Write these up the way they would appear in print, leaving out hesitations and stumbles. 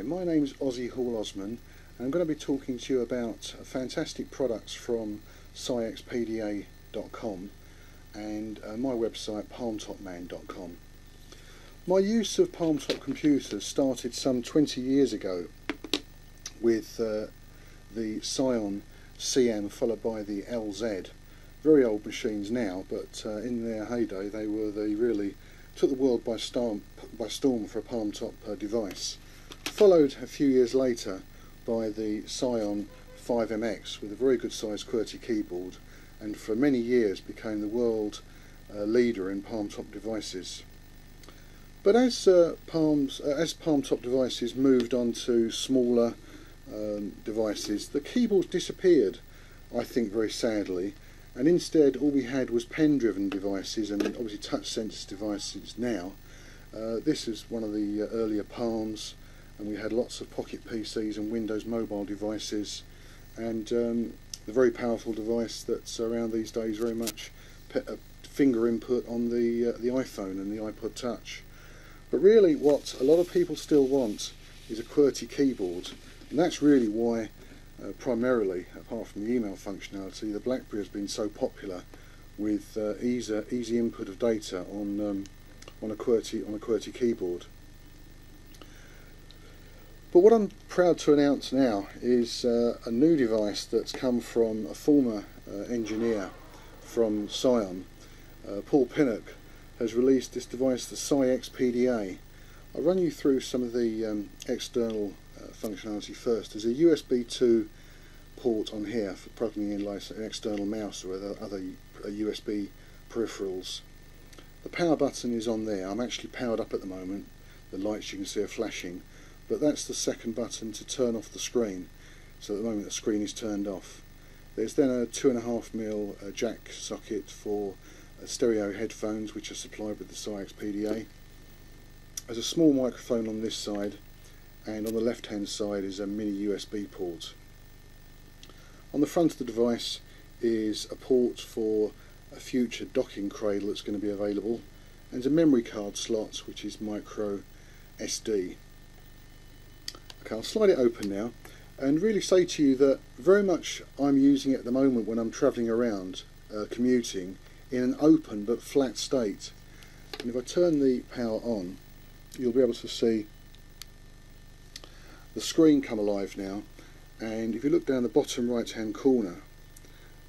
My name's Ozzie Hall-Osman, and I'm going to be talking to you about fantastic products from PsiXpda.com and my website Palmtopman.com. My use of Palmtop computers started some 20 years ago with the Psion CM followed by the LZ. Very old machines now, but in their heyday they really took the world by storm for a Palmtop device. Followed a few years later by the Psion 5MX with a very good sized QWERTY keyboard, and for many years became the world leader in Palmtop devices. But as Palmtop devices moved on to smaller devices, the keyboards disappeared, I think very sadly, and instead all we had was pen-driven devices and obviously touch-sensitive devices now. This is one of the earlier Palms, and we had lots of pocket PCs and Windows mobile devices, and the very powerful device that's around these days, very much finger input on the iPhone and the iPod Touch. But really what a lot of people still want is a QWERTY keyboard, and that's really why primarily, apart from the email functionality, the BlackBerry has been so popular with easy input of data on a QWERTY keyboard. But what I'm proud to announce now is a new device that's come from a former engineer from Psion. Paul Pinnock has released this device, the PsiXpda. I'll run you through some of the external functionality first. There's a USB 2 port on here for plugging in like an external mouse or other USB peripherals. The power button is on there. I'm actually powered up at the moment. The lights you can see are flashing, but that's the second button to turn off the screen. So at the moment the screen is turned off. There's then a 2.5mm jack socket for stereo headphones, which are supplied with the PsiXpda. There's a small microphone on this side, and on the left hand side is a mini USB port. On the front of the device is a port for a future docking cradle that's going to be available, and a memory card slot which is micro SD. Okay, I'll slide it open now and really say to you that very much I'm using it at the moment when I'm travelling around commuting in an open but flat state. And if I turn the power on, you'll be able to see the screen come alive now, and if you look down the bottom right hand corner,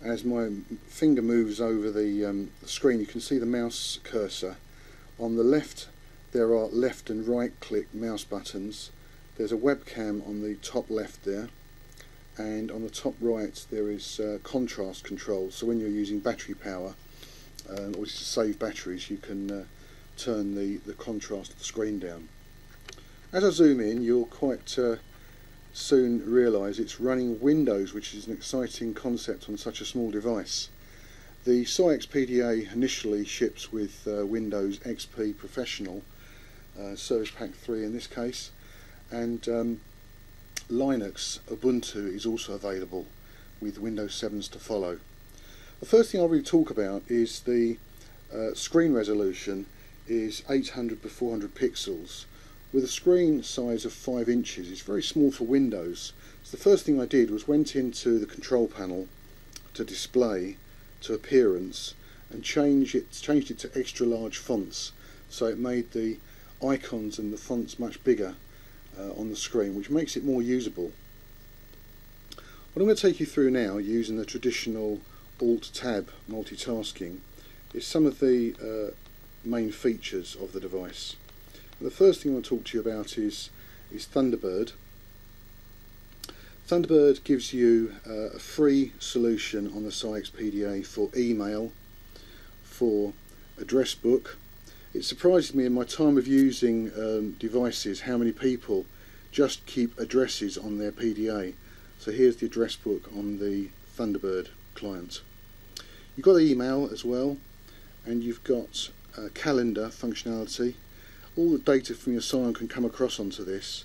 as my finger moves over the screen, you can see the mouse cursor. On the left there are left and right click mouse buttons. There's a webcam on the top left there, and on the top right there is contrast control, so when you're using battery power or to save batteries, you can turn the contrast of the screen down. As I zoom in, you'll quite soon realise it's running Windows, which is an exciting concept on such a small device. The PsiXpda initially ships with Windows XP Professional, Service Pack 3 in this case, and Linux Ubuntu is also available with Windows 7s to follow. The first thing I'll really talk about is the screen resolution is 800 by 400 pixels with a screen size of 5 inches. It's very small for Windows. So the first thing I did was went into the control panel to display, to appearance, and changed it to extra large fonts, so it made the icons and the fonts much bigger on the screen, which makes it more usable. What I'm going to take you through now, using the traditional Alt-Tab multitasking, is some of the main features of the device. The first thing I want to talk to you about is Thunderbird. Thunderbird gives you a free solution on the PsiXpda for email, for address book. It surprises me in my time of using devices how many people just keep addresses on their PDA. So here's the address book on the Thunderbird client. You've got email as well, and you've got calendar functionality. All the data from your Psion can come across onto this,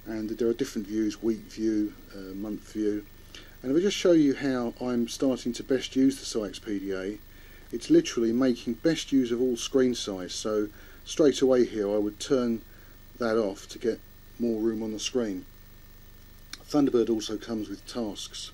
and there are different views: week view, month view. And if I just show you how I'm starting to best use the PsiXpda, it's literally making best use of all screen size. So straight away here I would turn that off to get more room on the screen. Thunderbird also comes with tasks.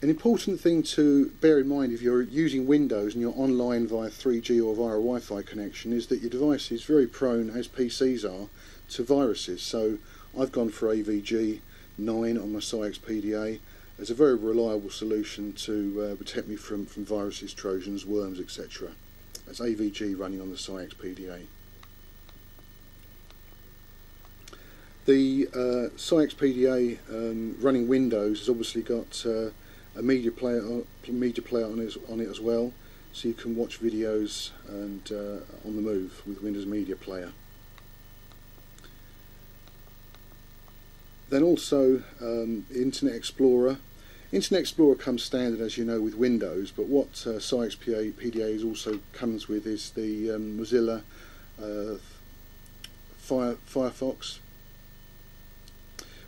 An important thing to bear in mind if you're using Windows and you're online via 3G or via a Wi-Fi connection is that your device is very prone, as PCs are, to viruses. So I've gone for AVG 9 on my PsiXpda as a very reliable solution to protect me from viruses, trojans, worms, etc. That's AVG running on the PsiXpda. The PsiXpda running Windows has obviously got a media player on it as well, so you can watch videos and on the move with Windows Media Player. Then also Internet Explorer. Internet Explorer comes standard, as you know, with Windows, but what PsiXpda also comes with is the Mozilla Firefox,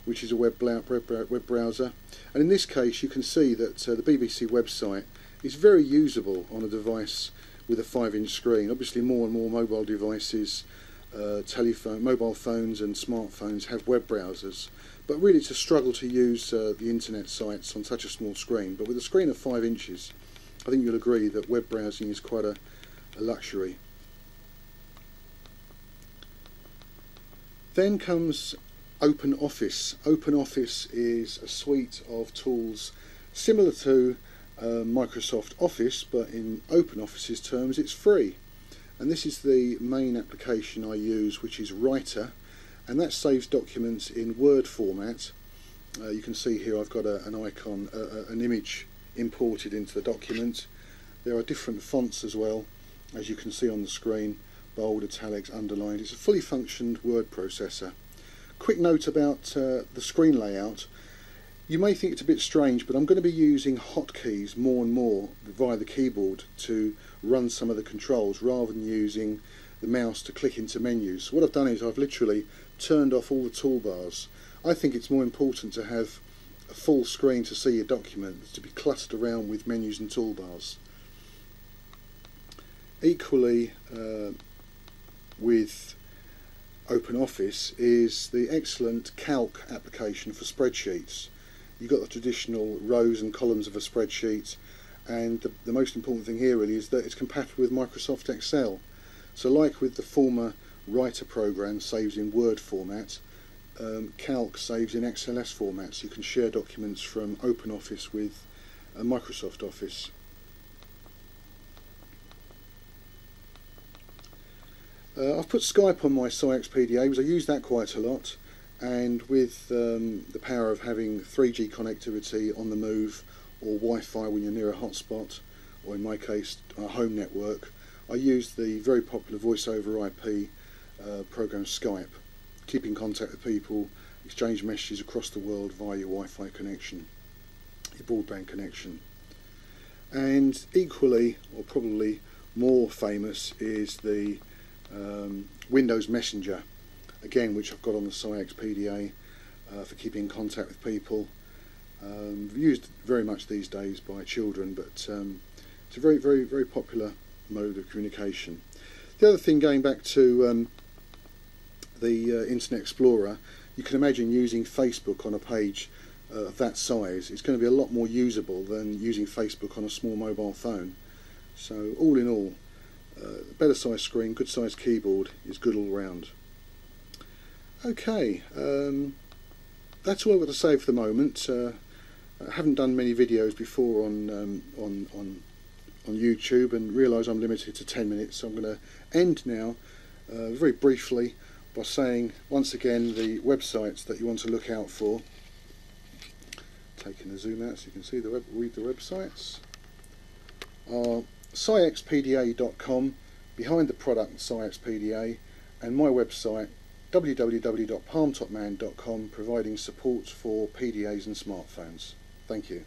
which is a web browser. And in this case you can see that the BBC website is very usable on a device with a 5-inch screen. Obviously more and more mobile devices, mobile phones and smartphones have web browsers, but really it's a struggle to use the internet sites on such a small screen. But with a screen of 5 inches, I think you'll agree that web browsing is quite a luxury. Then comes OpenOffice. OpenOffice is a suite of tools similar to Microsoft Office, but in OpenOffice's terms it's free. And this is the main application I use, which is Writer, and that saves documents in Word format. You can see here I've got an icon, an image imported into the document. There are different fonts as well, as you can see on the screen: bold, italics, underlined. It's a fully functioned word processor. Quick note about the screen layout. You may think it's a bit strange, but I'm going to be using hotkeys more and more via the keyboard to run some of the controls, rather than using the mouse to click into menus. So what I've done is I've literally turned off all the toolbars. I think it's more important to have a full screen to see your document than to be clustered around with menus and toolbars. Equally with OpenOffice is the excellent Calc application for spreadsheets. You've got the traditional rows and columns of a spreadsheet, and the most important thing here really is that it's compatible with Microsoft Excel. So like with the former Writer program saves in Word format, Calc saves in XLS format, so you can share documents from OpenOffice with Microsoft Office. I've put Skype on my PsiXpda because I use that quite a lot, and with the power of having 3G connectivity on the move, or Wi-Fi when you're near a hotspot, or in my case a home network, I use the very popular voice over IP program Skype. Keep in contact with people, exchange messages across the world via your Wi-Fi connection, your broadband connection. And equally, or probably more famous, is the Windows Messenger, again, which I've got on the PsiXpda for keeping in contact with people. Used very much these days by children, but it's a very popular mode of communication. The other thing, going back to the Internet Explorer, you can imagine using Facebook on a page of that size. It's going to be a lot more usable than using Facebook on a small mobile phone. So all in all, better size screen, good size keyboard is good all round. Okay, that's all I've got to say for the moment. I haven't done many videos before on YouTube, and realise I'm limited to 10 minutes, so I'm going to end now very briefly by saying once again the websites that you want to look out for. Taking the zoom out so you can see read the websites. Are PsiXpda.com, behind the product PsiXpda, and my website www.palmtopman.com, providing support for PDAs and smartphones. Thank you.